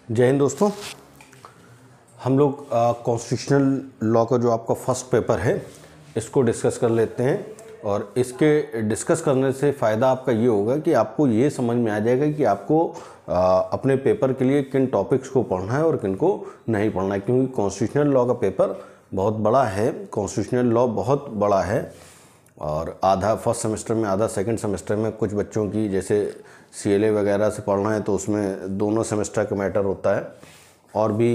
जय हिंद दोस्तों। हम लोग कॉन्स्टिट्यूशनल लॉ का जो आपका फर्स्ट पेपर है इसको डिस्कस कर लेते हैं। और इसके डिस्कस करने से फ़ायदा आपका ये होगा कि आपको ये समझ में आ जाएगा कि आपको अपने पेपर के लिए किन टॉपिक्स को पढ़ना है और किन को नहीं पढ़ना है, क्योंकि कॉन्स्टिट्यूशनल लॉ का पेपर बहुत बड़ा है। कॉन्स्टिट्यूशनल लॉ बहुत बड़ा है और आधा फर्स्ट सेमेस्टर में, आधा सेकंड सेमेस्टर में। कुछ बच्चों की जैसे CLA वगैरह से पढ़ना है तो उसमें दोनों सेमेस्टर का मैटर होता है, और भी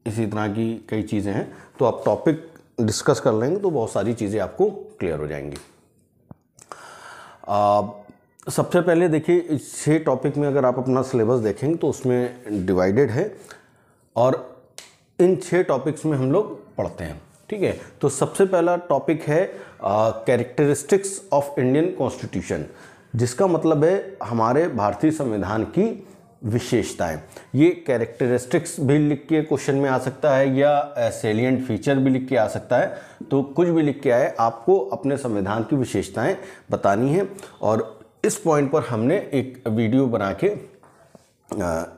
इसी तरह की कई चीज़ें हैं। तो आप टॉपिक डिस्कस कर लेंगे तो बहुत सारी चीज़ें आपको क्लियर हो जाएंगी। सबसे पहले देखिए, इस 6 टॉपिक में अगर आप अपना सिलेबस देखेंगे तो उसमें डिवाइडेड है और इन 6 टॉपिक्स में हम लोग पढ़ते हैं। ठीक है, तो सबसे पहला टॉपिक है कैरेक्टरिस्टिक्स ऑफ इंडियन कॉन्स्टिट्यूशन, जिसका मतलब है हमारे भारतीय संविधान की विशेषताएं। ये कैरेक्टरिस्टिक्स भी लिख के क्वेश्चन में आ सकता है या सैलिएंट फीचर भी लिख के आ सकता है। तो कुछ भी लिख के आए, आपको अपने संविधान की विशेषताएं बतानी है। और इस पॉइंट पर हमने एक वीडियो बना के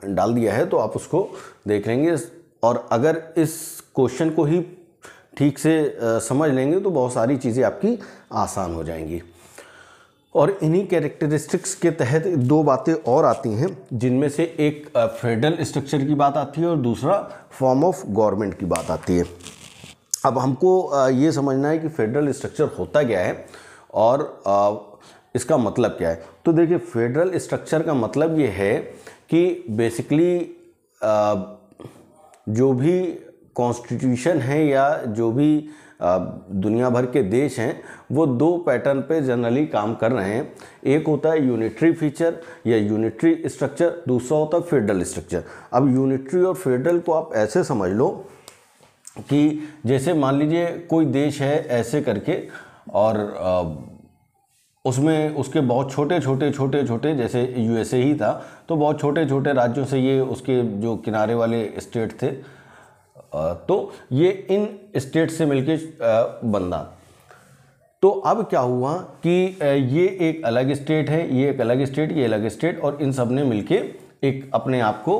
डाल दिया है, तो आप उसको देख लेंगे। और अगर इस क्वेश्चन को ही ठीक से समझ लेंगे तो बहुत सारी चीज़ें आपकी आसान हो जाएंगी। और इन्हीं कैरेक्टरिस्टिक्स के तहत 2 बातें और आती हैं, जिनमें से एक फेडरल स्ट्रक्चर की बात आती है और दूसरा फॉर्म ऑफ गवर्नमेंट की बात आती है। अब हमको ये समझना है कि फेडरल स्ट्रक्चर होता क्या है और इसका मतलब क्या है। तो देखिए, फेडरल स्ट्रक्चर का मतलब ये है कि बेसिकली जो भी कॉन्स्टिट्यूशन है या जो भी दुनिया भर के देश हैं वो 2 पैटर्न पे जनरली काम कर रहे हैं। एक होता है यूनिटरी फीचर या यूनिटरी स्ट्रक्चर, दूसरा होता है फेडरल स्ट्रक्चर। अब यूनिटरी और फेडरल को आप ऐसे समझ लो कि जैसे मान लीजिए कोई देश है ऐसे करके, और उसमें उसके बहुत छोटे छोटे जैसे USA ही था तो बहुत छोटे छोटे राज्यों से ये उसके जो किनारे वाले स्टेट थे, तो ये इन स्टेट से मिलके बंधा। तो अब क्या हुआ कि ये एक अलग स्टेट है, ये एक अलग स्टेट, ये अलग स्टेट, और इन सब ने मिलके एक अपने आप को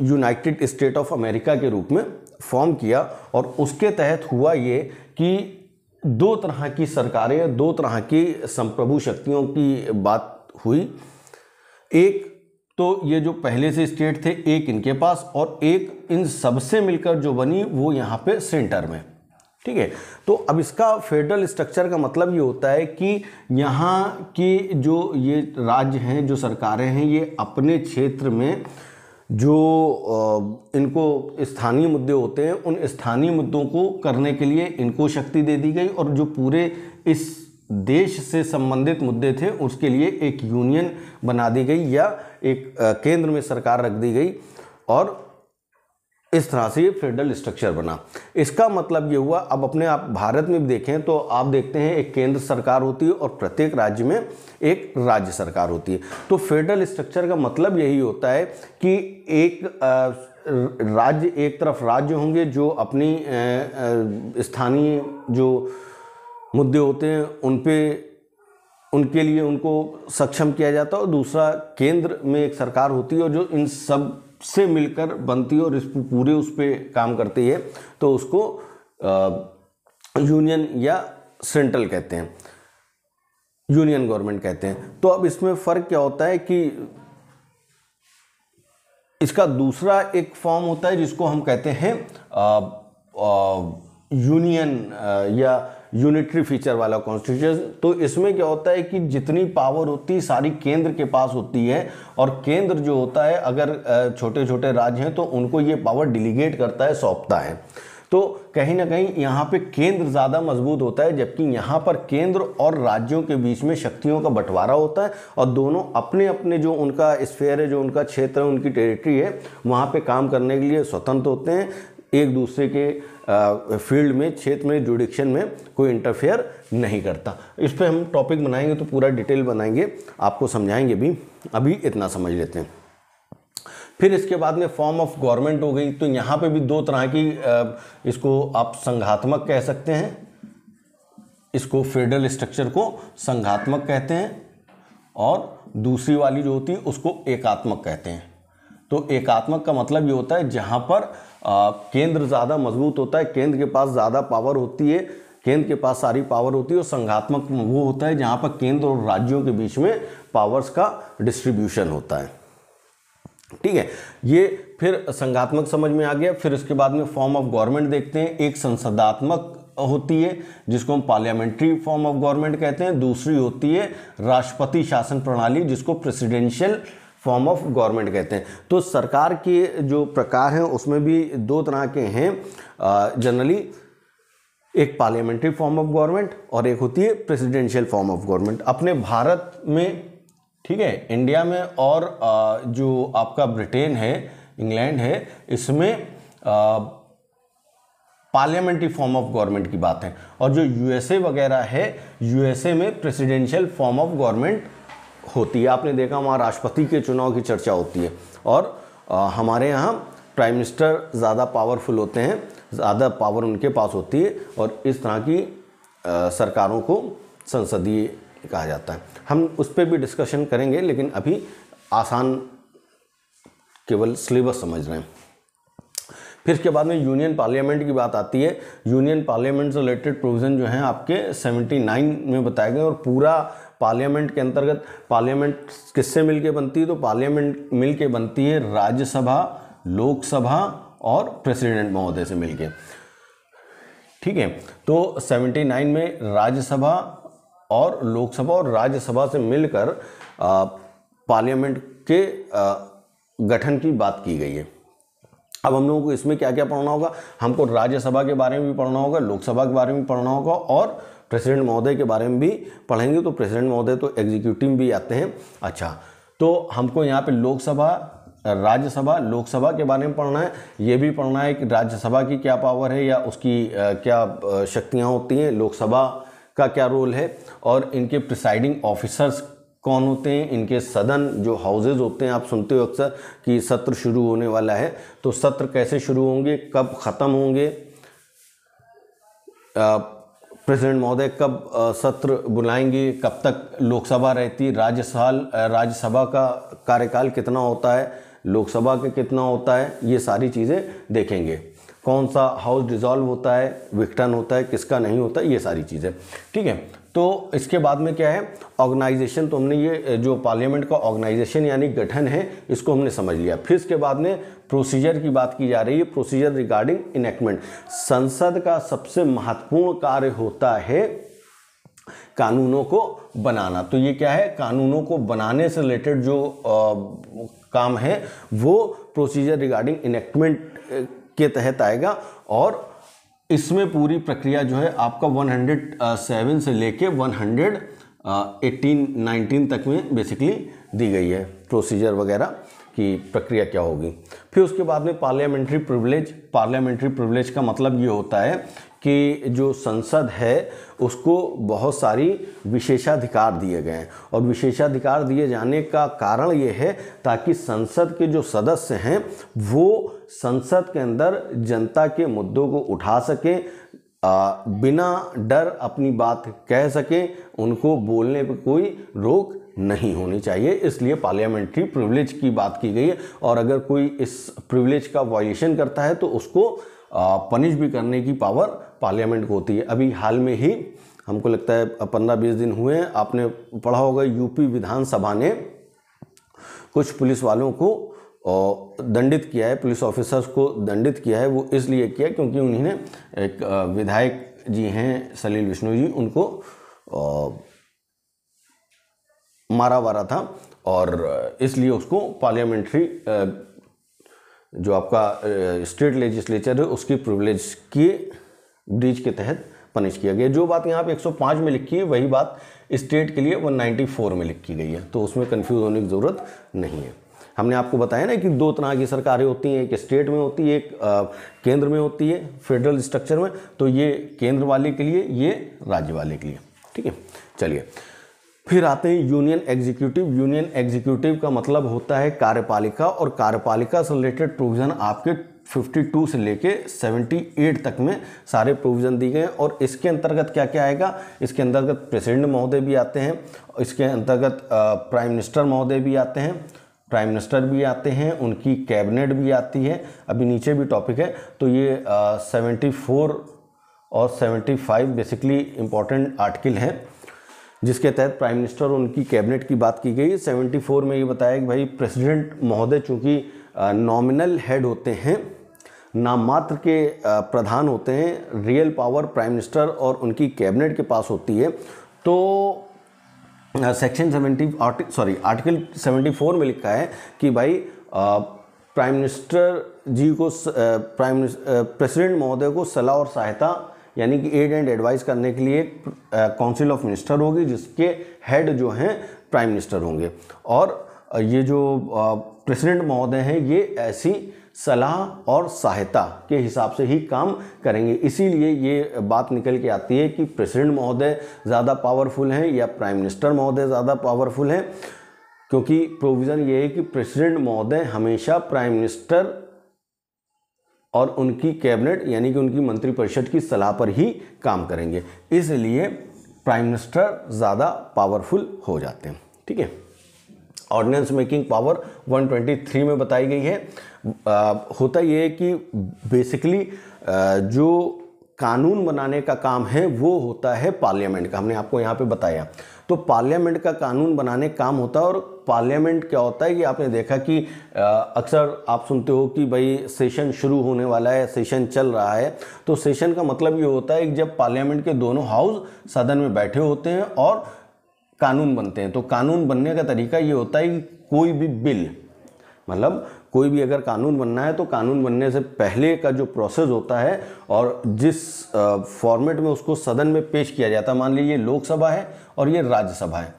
यूनाइटेड स्टेट ऑफ अमेरिका के रूप में फॉर्म किया। और उसके तहत हुआ ये कि 2 तरह की सरकारें, 2 तरह की संप्रभु शक्तियों की बात हुई। एक तो ये जो पहले से स्टेट थे, एक इनके पास, और एक इन सबसे मिलकर जो बनी वो यहाँ पे सेंटर में। ठीक है, तो अब इसका फेडरल स्ट्रक्चर का मतलब ये होता है कि यहाँ के जो ये राज्य हैं, जो सरकारें हैं, ये अपने क्षेत्र में जो इनको स्थानीय मुद्दे होते हैं उन स्थानीय मुद्दों को करने के लिए इनको शक्ति दे दी गई, और जो पूरे इस देश से संबंधित मुद्दे थे उसके लिए एक यूनियन बना दी गई या एक केंद्र में सरकार रख दी गई, और इस तरह से ये फेडरल स्ट्रक्चर बना। इसका मतलब ये हुआ, अब अपने आप भारत में भी देखें तो आप देखते हैं एक केंद्र सरकार होती है और प्रत्येक राज्य में एक राज्य सरकार होती है। तो फेडरल स्ट्रक्चर का मतलब यही होता है कि एक राज्य, एक तरफ राज्य होंगे जो अपनी स्थानीय जो मुद्दे होते हैं उन पे, उनके लिए उनको सक्षम किया जाता है, और दूसरा केंद्र में एक सरकार होती है और जो इन सब से मिलकर बनती है और इस पूरे उस पे काम करती है, तो उसको यूनियन या सेंट्रल कहते हैं, यूनियन गवर्नमेंट कहते हैं। तो अब इसमें फ़र्क क्या होता है कि इसका दूसरा एक फॉर्म होता है जिसको हम कहते हैं यूनियन या यूनिटरी फीचर वाला कॉन्स्टिट्यूशन। तो इसमें क्या होता है कि जितनी पावर होती है सारी केंद्र के पास होती है, और केंद्र जो होता है अगर छोटे छोटे राज्य हैं तो उनको ये पावर डिलीगेट करता है, सौंपता है। तो कहीं ना कहीं यहाँ पे केंद्र ज़्यादा मजबूत होता है, जबकि यहाँ पर केंद्र और राज्यों के बीच में शक्तियों का बंटवारा होता है, और दोनों अपने अपने जो उनका स्फीयर है, जो उनका क्षेत्र है, उनकी टेरिटरी है, वहाँ पे काम करने के लिए स्वतंत्र होते हैं। एक दूसरे के फील्ड में, क्षेत्र में, जुडिक्शन में कोई इंटरफेयर नहीं करता। इस पर हम टॉपिक बनाएंगे तो पूरा डिटेल बनाएंगे, आपको समझाएंगे भी। अभी इतना समझ लेते हैं। फिर इसके बाद में फॉर्म ऑफ गवर्नमेंट हो गई। तो यहाँ पे भी 2 तरह की, इसको आप संघात्मक कह सकते हैं, इसको फेडरल स्ट्रक्चर को संघात्मक कहते हैं, और दूसरी वाली जो होती है उसको एकात्मक कहते हैं। तो एकात्मक का मतलब ये होता है जहाँ पर केंद्र ज़्यादा मजबूत होता है, केंद्र के पास ज़्यादा पावर होती है, केंद्र के पास सारी पावर होती है। और संघात्मक वो होता है जहाँ पर केंद्र और राज्यों के बीच में पावर्स का डिस्ट्रीब्यूशन होता है। ठीक है, ये फिर संघात्मक समझ में आ गया। फिर उसके बाद में फॉर्म ऑफ गवर्नमेंट देखते हैं। एक संसदात्मक होती है जिसको हम पार्लियामेंट्री फॉर्म ऑफ गवर्नमेंट कहते हैं। दूसरी होती है राष्ट्रपति शासन प्रणाली जिसको प्रेसिडेंशियल फॉर्म ऑफ गवर्नमेंट कहते हैं। तो सरकार के जो प्रकार हैं उसमें भी दो तरह के हैं जनरली, एक पार्लियामेंट्री फॉर्म ऑफ गवर्नमेंट और एक होती है प्रेसिडेंशियल फॉर्म ऑफ गवर्नमेंट। अपने भारत में, ठीक है, इंडिया में और जो आपका ब्रिटेन है, इंग्लैंड है, इसमें पार्लियामेंट्री फॉर्म ऑफ गवर्नमेंट की बात है। और जो यूएसए वगैरह है, यूएसए में प्रेसिडेंशियल फॉर्म ऑफ गवर्नमेंट होती है। आपने देखा वहाँ राष्ट्रपति के चुनाव की चर्चा होती है और हमारे यहाँ प्राइम मिनिस्टर ज़्यादा पावरफुल होते हैं, ज़्यादा पावर उनके पास होती है और इस तरह की सरकारों को संसदीय कहा जाता है। हम उस पर भी डिस्कशन करेंगे, लेकिन अभी आसान केवल सिलेबस समझ रहे हैं। फिर इसके बाद में यूनियन पार्लियामेंट की बात आती है। यूनियन पार्लियामेंट से रिलेटेड प्रोविज़न जो हैं आपके 79 में बताए गए। और पूरा पार्लियामेंट के अंतर्गत, पार्लियामेंट किससे मिलके बनती है? तो पार्लियामेंट मिलके बनती है राज्यसभा, लोकसभा और प्रेसिडेंट महोदय से मिलके। ठीक है, तो 79 में राज्यसभा और लोकसभा और राज्यसभा से मिलकर पार्लियामेंट के गठन की बात की गई है। अब हम लोगों को इसमें क्या क्या पढ़ना होगा? हमको राज्यसभा के बारे में भी पढ़ना होगा, लोकसभा के बारे में भी पढ़ना होगा और प्रेसिडेंट महोदय के बारे में भी पढ़ेंगे। तो प्रेसिडेंट महोदय तो एग्जीक्यूटिव भी आते हैं। अच्छा, तो हमको यहाँ पे लोकसभा, राज्यसभा, लोकसभा के बारे में पढ़ना है। ये भी पढ़ना है कि राज्यसभा की क्या पावर है या उसकी क्या शक्तियाँ होती हैं, लोकसभा का क्या रोल है और इनके प्रिसाइडिंग ऑफिसर्स कौन होते हैं, इनके सदन जो हाउसेज होते हैं। आप सुनते हो अक्सर कि सत्र शुरू होने वाला है, तो सत्र कैसे शुरू होंगे, कब ख़त्म होंगे, प्रेसिडेंट महोदय कब सत्र बुलाएंगे, कब तक लोकसभा रहती, राज्यसभा का कार्यकाल कितना होता है, लोकसभा का कितना होता है, ये सारी चीज़ें देखेंगे। कौन सा हाउस डिसॉल्व होता है, विघटन होता है, किसका नहीं होता, ये सारी चीज़ें। ठीक है, तो इसके बाद में क्या है, ऑर्गेनाइजेशन। तो हमने ये जो पार्लियामेंट का ऑर्गेनाइजेशन यानी गठन है, इसको हमने समझ लिया। फिर इसके बाद में प्रोसीजर की बात की जा रही है, प्रोसीजर रिगार्डिंग इनेक्टमेंट। संसद का सबसे महत्वपूर्ण कार्य होता है कानूनों को बनाना। तो ये क्या है, कानूनों को बनाने से रिलेटेड जो काम है वो प्रोसीजर रिगार्डिंग इनेक्टमेंट के तहत आएगा। और इसमें पूरी प्रक्रिया जो है आपका 107 से लेके 118-19 तक में बेसिकली दी गई है, प्रोसीजर वगैरह की प्रक्रिया क्या होगी। फिर उसके बाद में पार्लियामेंट्री प्रिविलेज। पार्लियामेंट्री प्रिविलेज का मतलब ये होता है कि जो संसद है उसको बहुत सारी विशेषाधिकार दिए गए हैं। और विशेषाधिकार दिए जाने का कारण ये है ताकि संसद के जो सदस्य हैं वो संसद के अंदर जनता के मुद्दों को उठा सकें, बिना डर अपनी बात कह सकें, उनको बोलने पर कोई रोक नहीं होनी चाहिए। इसलिए पार्लियामेंट्री प्रिविलेज की बात की गई है। और अगर कोई इस प्रिविलेज का वायलेशन करता है तो उसको पनिश भी करने की पावर पार्लियामेंट को होती है। अभी हाल में ही हमको लगता है 15-20 दिन हुए हैं, आपने पढ़ा होगा यूपी विधानसभा ने कुछ पुलिस वालों को दंडित किया है, पुलिस ऑफिसर्स को दंडित किया है। वो इसलिए किया क्योंकि उन्होंने एक विधायक जी हैं सलील विष्णु जी, उनको मारा वारा था और इसलिए उसको पार्लियामेंट्री जो आपका स्टेट लेजिस्लेचर है उसकी प्रिविलेज की ब्रीच के तहत पनिश किया गया। जो बात यहाँ पे 105 में लिखी है वही बात स्टेट के लिए 194 में लिखी गई है, तो उसमें कंफ्यूज होने की ज़रूरत नहीं है। हमने आपको बताया ना कि दो तरह की सरकारें होती हैं, एक स्टेट में होती है, एक केंद्र में होती है, फेडरल स्ट्रक्चर में। तो ये केंद्र वाले के लिए, ये राज्य वाले के लिए। ठीक है, चलिए फिर आते हैं यूनियन एग्जीक्यूटिव। यूनियन एग्जीक्यूटिव का मतलब होता है कार्यपालिका। और कार्यपालिका से रिलेटेड प्रोविज़न आपके 52 से लेके 78 तक में सारे प्रोविज़न दिए गए हैं। और इसके अंतर्गत क्या क्या आएगा, इसके अंतर्गत प्रेसिडेंट महोदय भी आते हैं, इसके अंतर्गत प्राइम मिनिस्टर महोदय भी आते हैं, प्राइम मिनिस्टर भी आते हैं, उनकी कैबिनेट भी आती है, अभी नीचे भी टॉपिक है। तो ये 74 और 75 बेसिकली इम्पॉर्टेंट आर्टिकल हैं जिसके तहत प्राइम मिनिस्टर और उनकी कैबिनेट की बात की गई। 74 में ये बताया कि भाई प्रेसिडेंट महोदय चूँकि नॉमिनल हेड होते हैं, नाम मात्र के प्रधान होते हैं, रियल पावर प्राइम मिनिस्टर और उनकी कैबिनेट के पास होती है। तो आर्टिकल 74 में लिखा है कि भाई प्राइम मिनिस्टर जी को प्रेसिडेंट महोदय को सलाह और सहायता यानी कि एड एंड एडवाइस करने के लिए काउंसिल ऑफ मिनिस्टर होगी जिसके हेड जो हैं प्राइम मिनिस्टर होंगे। और ये जो प्रेसिडेंट महोदय हैं ये ऐसी सलाह और सहायता के हिसाब से ही काम करेंगे। इसीलिए ये बात निकल के आती है कि प्रेसिडेंट महोदय ज़्यादा पावरफुल हैं या प्राइम मिनिस्टर महोदय ज़्यादा पावरफुल हैं, क्योंकि प्रोविज़न ये है कि प्रेसिडेंट महोदय हमेशा प्राइम मिनिस्टर और उनकी कैबिनेट यानी कि उनकी मंत्रिपरिषद की सलाह पर ही काम करेंगे, इसलिए प्राइम मिनिस्टर ज़्यादा पावरफुल हो जाते हैं। ठीक है, ऑर्डिनेंस मेकिंग पावर 123 में बताई गई है। होता ये है कि बेसिकली जो कानून बनाने का काम है वो होता है पार्लियामेंट का, हमने आपको यहाँ पे बताया। तो पार्लियामेंट का कानून बनाने काम होता है। और पार्लियामेंट क्या होता है कि आपने देखा कि अक्सर आप सुनते हो कि भाई सेशन शुरू होने वाला है, सेशन चल रहा है। तो सेशन का मतलब ये होता है कि जब पार्लियामेंट के दोनों हाउस सदन में बैठे होते हैं और कानून बनते हैं। तो कानून बनने का तरीका ये होता है कि कोई भी बिल, मतलब कोई भी अगर कानून बनना है तो कानून बनने से पहले का जो प्रोसेस होता है और जिस फॉर्मेट में उसको सदन में पेश किया जाता है, मान लीजिए लोकसभा है और ये राज्यसभा है,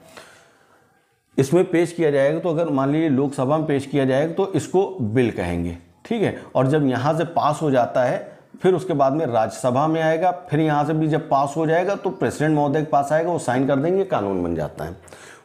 इसमें पेश किया जाएगा। तो अगर मान लीजिए लोकसभा में पेश किया जाएगा तो इसको बिल कहेंगे। ठीक है, और जब यहाँ से पास हो जाता है फिर उसके बाद में राज्यसभा में आएगा, फिर यहाँ से भी जब पास हो जाएगा तो प्रेसिडेंट महोदय के पास आएगा, वो साइन कर देंगे, कानून बन जाता है।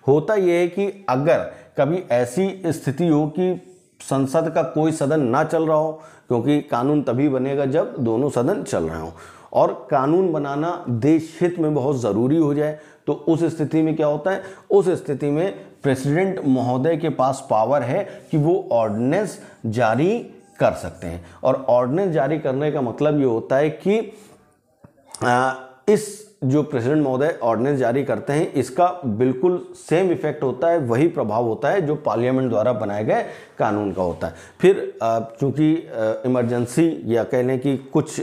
होता यह है कि अगर कभी ऐसी स्थिति हो कि संसद का कोई सदन ना चल रहा हो, क्योंकि कानून तभी बनेगा जब दोनों सदन चल रहे हों, और कानून बनाना देश हित में बहुत ज़रूरी हो जाए, तो उस स्थिति में क्या होता है, उस स्थिति में प्रेसिडेंट महोदय के पास पावर है कि वो ऑर्डिनेंस जारी कर सकते हैं। और ऑर्डिनेंस जारी करने का मतलब ये होता है कि इस जो प्रेसिडेंट महोदय ऑर्डिनेंस जारी करते हैं इसका बिल्कुल सेम इफेक्ट होता है, वही प्रभाव होता है जो पार्लियामेंट द्वारा बनाए गए कानून का होता है। फिर चूंकि इमरजेंसी या कह लें कि कुछ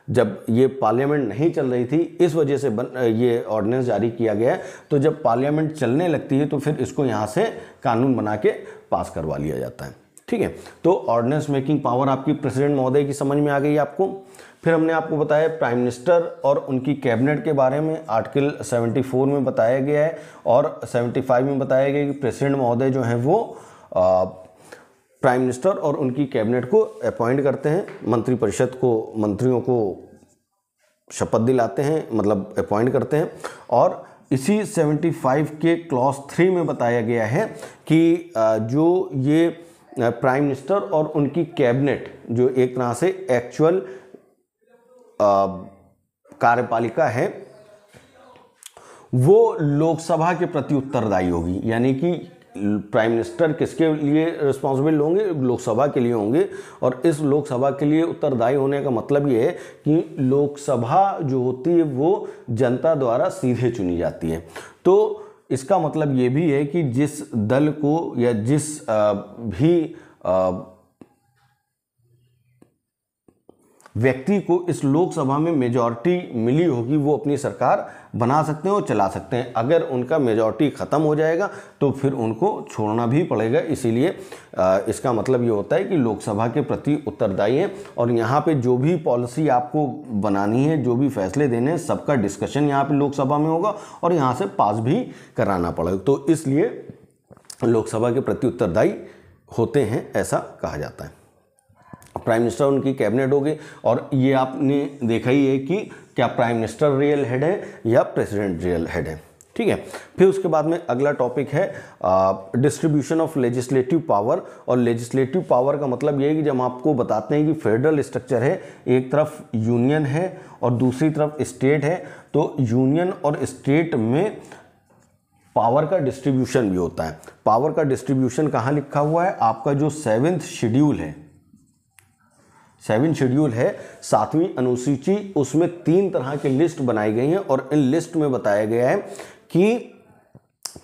जब ये पार्लियामेंट नहीं चल रही थी इस वजह से ये ऑर्डिनेंस जारी किया गया है। तो जब पार्लियामेंट चलने लगती है तो फिर इसको यहाँ से कानून बना के पास करवा लिया जाता है। ठीक है, तो ऑर्डिनेंस मेकिंग पावर आपकी प्रेसिडेंट महोदय की समझ में आ गई आपको। फिर हमने आपको बताया प्राइम मिनिस्टर और उनकी कैबिनेट के बारे में, आर्टिकल 74 में बताया गया है और 75 में बताया गया कि प्रेसिडेंट महोदय जो हैं वो प्राइम मिनिस्टर और उनकी कैबिनेट को अपॉइंट करते हैं, मंत्रिपरिषद को, मंत्रियों को शपथ दिलाते हैं, मतलब अपॉइंट करते हैं। और इसी 75 के क्लॉज 3 में बताया गया है कि जो ये प्राइम मिनिस्टर और उनकी कैबिनेट जो एक तरह से एक्चुअल कार्यपालिका है वो लोकसभा के प्रति उत्तरदायी होगी। यानी कि प्राइम मिनिस्टर किसके लिए रिस्पॉन्सिबल होंगे, लोकसभा के लिए होंगे। और इस लोकसभा के लिए उत्तरदायी होने का मतलब ये है कि लोकसभा जो होती है वो जनता द्वारा सीधे चुनी जाती है। तो इसका मतलब ये भी है कि जिस दल को या जिस भी व्यक्ति को इस लोकसभा में मेजॉरिटी मिली होगी वो अपनी सरकार बना सकते हैं और चला सकते हैं। अगर उनका मेजॉरिटी ख़त्म हो जाएगा तो फिर उनको छोड़ना भी पड़ेगा। इसीलिए इसका मतलब ये होता है कि लोकसभा के प्रति उत्तरदायी है। और यहाँ पे जो भी पॉलिसी आपको बनानी है, जो भी फैसले देने हैं, सबका डिस्कशन यहाँ पे लोकसभा में होगा और यहाँ से पास भी कराना पड़ेगा। तो इसलिए लोकसभा के प्रति उत्तरदायी होते हैं, ऐसा कहा जाता है। प्राइम मिनिस्टर उनकी कैबिनेट होगी और ये आपने देखा ही है कि क्या प्राइम मिनिस्टर रियल हेड है या प्रेसिडेंट रियल हेड है। ठीक है, फिर उसके बाद में अगला टॉपिक है डिस्ट्रीब्यूशन ऑफ लेजिस्लेटिव पावर। और लेजिस्लेटिव पावर का मतलब ये है कि जब आपको बताते हैं कि फेडरल स्ट्रक्चर है, एक तरफ यूनियन है और दूसरी तरफ स्टेट है, तो यूनियन और स्टेट में पावर का डिस्ट्रीब्यूशन भी होता है। पावर का डिस्ट्रीब्यूशन कहाँ लिखा हुआ है? आपका जो 7th शेड्यूल है, 7 शेड्यूल है, 7वीं अनुसूची, उसमें 3 तरह की लिस्ट बनाई गई हैं और इन लिस्ट में बताया गया है कि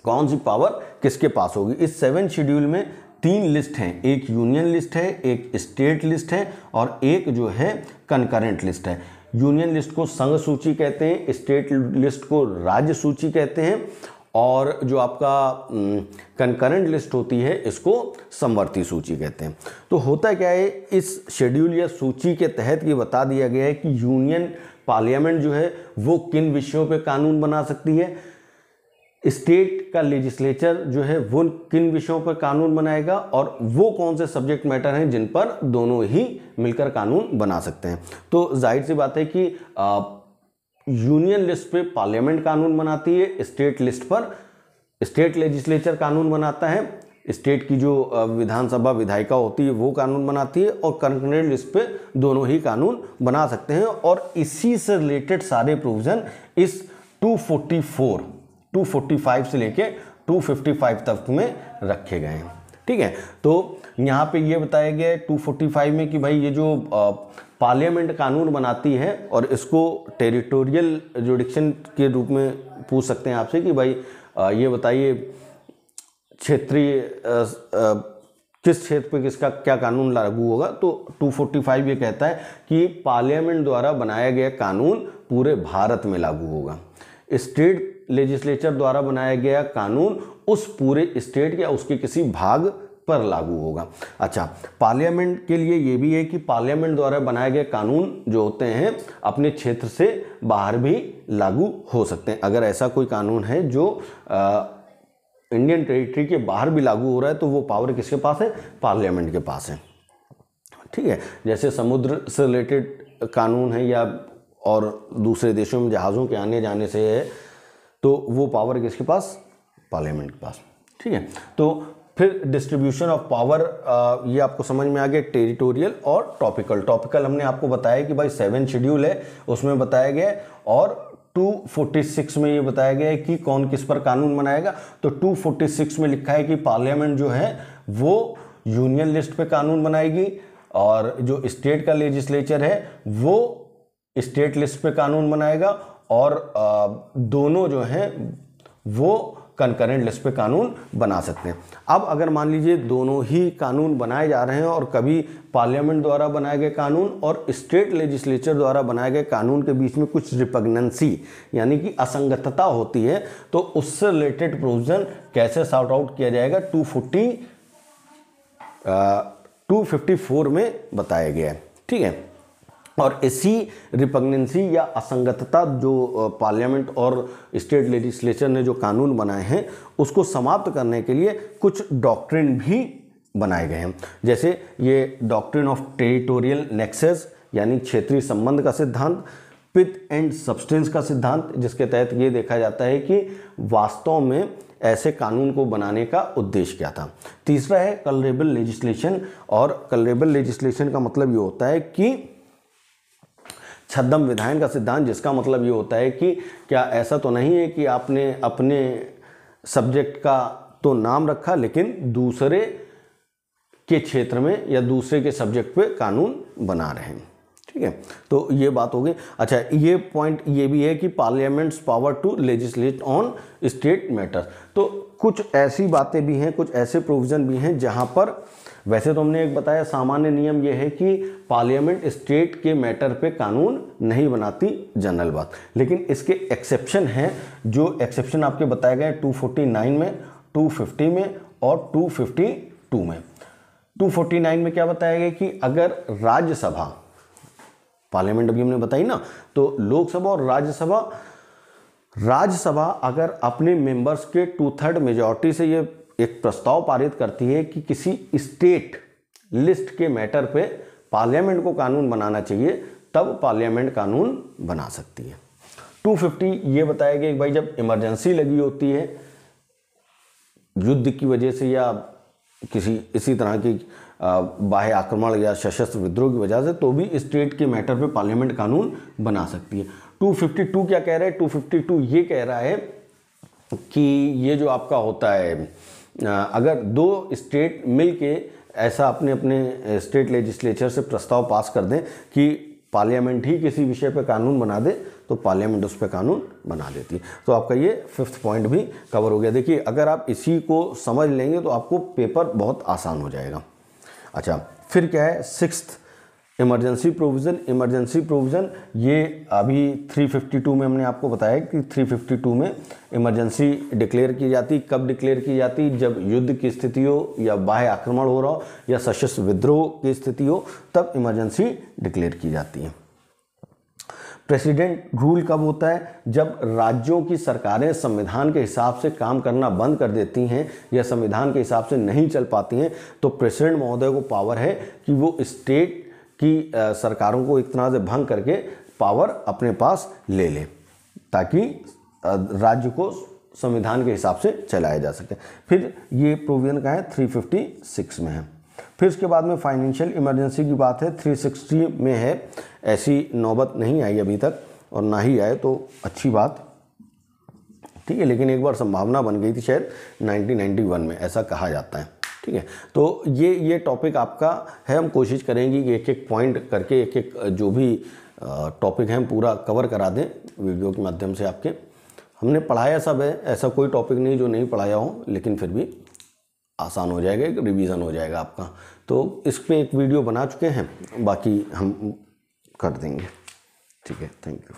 कौन सी पावर किसके पास होगी। इस 7 शेड्यूल में 3 लिस्ट हैं, एक यूनियन लिस्ट है, एक स्टेट लिस्ट है और एक जो है कंकरेंट लिस्ट है। यूनियन लिस्ट को संघ सूची कहते हैं, स्टेट लिस्ट को राज्य सूची कहते हैं और जो आपका कंकरेंट लिस्ट होती है इसको समवर्ती सूची कहते हैं। तो होता क्या है, इस शेड्यूल या सूची के तहत ये बता दिया गया है कि यूनियन पार्लियामेंट जो है वो किन विषयों पे कानून बना सकती है, स्टेट का लेजिस्लेचर जो है वो किन विषयों पर कानून बनाएगा और वो कौन से सब्जेक्ट मैटर हैं जिन पर दोनों ही मिलकर कानून बना सकते हैं। तो जाहिर सी बात है कि यूनियन लिस्ट पे पार्लियामेंट कानून बनाती है, स्टेट लिस्ट पर स्टेट लेजिस्लेचर कानून बनाता है, स्टेट की जो विधानसभा विधायिका होती है वो कानून बनाती है और कंकरेंट लिस्ट पे दोनों ही कानून बना सकते हैं। और इसी से रिलेटेड सारे प्रोविजन इस 245 से लेके 255 तक में रखे गए हैं। ठीक है, तो यहाँ पे ये बताया गया है 245 में कि भाई ये जो पार्लियामेंट कानून बनाती है और इसको टेरिटोरियल जुडिक्शन के रूप में पूछ सकते हैं आपसे कि भाई ये बताइए क्षेत्रीय किस क्षेत्र पे किसका क्या कानून लागू होगा। तो 245 ये कहता है कि पार्लियामेंट द्वारा बनाया गया कानून पूरे भारत में लागू होगा। स्टेट लेजिस्लेचर द्वारा बनाया गया कानून उस पूरे स्टेट या उसके किसी भाग पर लागू होगा। अच्छा, पार्लियामेंट के लिए ये भी है कि पार्लियामेंट द्वारा बनाए गए कानून जो होते हैं अपने क्षेत्र से बाहर भी लागू हो सकते हैं। अगर ऐसा कोई कानून है जो इंडियन टेरिटरी के बाहर भी लागू हो रहा है तो वो पावर किसके पास है? पार्लियामेंट के पास है। ठीक है, जैसे समुद्र से रिलेटेड कानून है या और दूसरे देशों में जहाज़ों के आने जाने से है तो वो पावर किसके पास? पार्लियामेंट के पास। ठीक है, तो फिर डिस्ट्रीब्यूशन ऑफ पावर ये आपको समझ में आ गया। टेरिटोरियल और टॉपिकल। टॉपिकल हमने आपको बताया कि भाई 7 शेड्यूल है उसमें बताया गया है और 246 में ये बताया गया है कि कौन किस पर कानून बनाएगा। तो 246 में लिखा है कि पार्लियामेंट जो है वो यूनियन लिस्ट पे कानून बनाएगी और जो स्टेट का लेजिस्लेचर है वो स्टेट लिस्ट पे कानून बनाएगा और दोनों जो हैं वो कंकरेंट लिस्ट पे कानून बना सकते हैं। अब अगर मान लीजिए दोनों ही कानून बनाए जा रहे हैं और कभी पार्लियामेंट द्वारा बनाए गए कानून और स्टेट लेजिस्लेचर द्वारा बनाए गए कानून के बीच में कुछ रिपग्नेंसी यानी कि असंगतता होती है तो उससे रिलेटेड प्रोविजन कैसे सॉर्ट आउट किया जाएगा 254 में बताया गया है। ठीक है, और इसी रिपग्नेंसी या असंगतता जो पार्लियामेंट और स्टेट लेजिस्लेचर ने जो कानून बनाए हैं उसको समाप्त करने के लिए कुछ डॉक्ट्रिन भी बनाए गए हैं। जैसे ये डॉक्ट्रिन ऑफ टेरिटोरियल नेक्सस यानी क्षेत्रीय संबंध का सिद्धांत, पिथ एंड सब्सटेंस का सिद्धांत जिसके तहत ये देखा जाता है कि वास्तव में ऐसे कानून को बनाने का उद्देश्य क्या था। तीसरा है कलरेबल लेजिस्लेशन और कलरेबल लेजिस्लेशन का मतलब ये होता है कि छद्म विधायन का सिद्धांत जिसका मतलब ये होता है कि क्या ऐसा तो नहीं है कि आपने अपने सब्जेक्ट का तो नाम रखा लेकिन दूसरे के क्षेत्र में या दूसरे के सब्जेक्ट पे कानून बना रहे हैं। ठीक है, तो ये बात हो गई। अच्छा, ये पॉइंट ये भी है कि parliament's power to legislate on state matters. तो कुछ ऐसी बातें भी हैं, कुछ ऐसे प्रोविजन भी हैं जहां पर वैसे तो हमने एक बताया सामान्य नियम यह है कि पार्लियामेंट स्टेट के मैटर पे कानून नहीं बनाती, जनरल बात, लेकिन इसके एक्सेप्शन हैं। जो एक्सेप्शन आपके बताए गए 249 में, 250 में और 252 में। 249 में क्या बताया गया कि अगर राज्यसभा, पार्लियामेंट अभी हमने बताई ना, तो लोकसभा और राज्यसभा अगर अपने मेंबर्स के 2/3 मेजॉरिटी से ये एक प्रस्ताव पारित करती है कि किसी स्टेट लिस्ट के मैटर पे पार्लियामेंट को कानून बनाना चाहिए, तब पार्लियामेंट कानून बना सकती है। 250 ये बताया गया कि भाई जब इमरजेंसी लगी होती है युद्ध की वजह से या किसी इसी तरह की बाह्य आक्रमण या सशस्त्र विद्रोह की वजह से, तो भी स्टेट के मैटर पे पार्लियामेंट कानून बना सकती है। 252 क्या कह रहा है? 252 ये कह रहा है कि ये जो आपका होता है, अगर दो स्टेट मिलके ऐसा अपने अपने स्टेट लेजिस्लेचर से प्रस्ताव पास कर दें कि पार्लियामेंट ही किसी विषय पर कानून बना दे, तो पार्लियामेंट उस पर कानून बना देती है। तो आपका ये 5th पॉइंट भी कवर हो गया। देखिए, अगर आप इसी को समझ लेंगे तो आपको पेपर बहुत आसान हो जाएगा। अच्छा, फिर क्या है 6th, emergency provision. Emergency provision ये अभी 352 में हमने आपको बताया कि 352 में इमरजेंसी डिक्लेयर की जाती। कब डिक्लेयर की जाती? जब युद्ध की स्थिति हो, या बाह्य आक्रमण हो रहा हो, या सशस्त्र विद्रोह की स्थिति हो, तब इमरजेंसी डिक्लेयर की जाती है। प्रेसिडेंट रूल कब होता है? जब राज्यों की सरकारें संविधान के हिसाब से काम करना बंद कर देती हैं या संविधान के हिसाब से नहीं चल पाती हैं, तो प्रेसिडेंट महोदय को पावर है कि वो स्टेट की सरकारों को एक तरह से भंग करके पावर अपने पास ले ले, ताकि राज्य को संविधान के हिसाब से चलाया जा सके। फिर ये प्रोविजन का है 356 में है। फिर उसके बाद में फाइनेंशियल इमरजेंसी की बात है, 360 में है। ऐसी नौबत नहीं आई अभी तक, और ना ही आए तो अच्छी बात, ठीक है। लेकिन एक बार संभावना बन गई थी शायद 1991 में, ऐसा कहा जाता है, ठीक है। तो ये टॉपिक आपका है। हम कोशिश करेंगे कि एक एक पॉइंट करके एक एक जो भी टॉपिक है हम पूरा कवर करा दें वीडियो के माध्यम से। आपके हमने पढ़ाया सब है, ऐसा कोई टॉपिक नहीं जो नहीं पढ़ाया हो, लेकिन फिर भी आसान हो जाएगा, एक रिवीजन हो जाएगा आपका। तो इस पर एक वीडियो बना चुके हैं, बाकी हम कर देंगे, ठीक है। Thank you.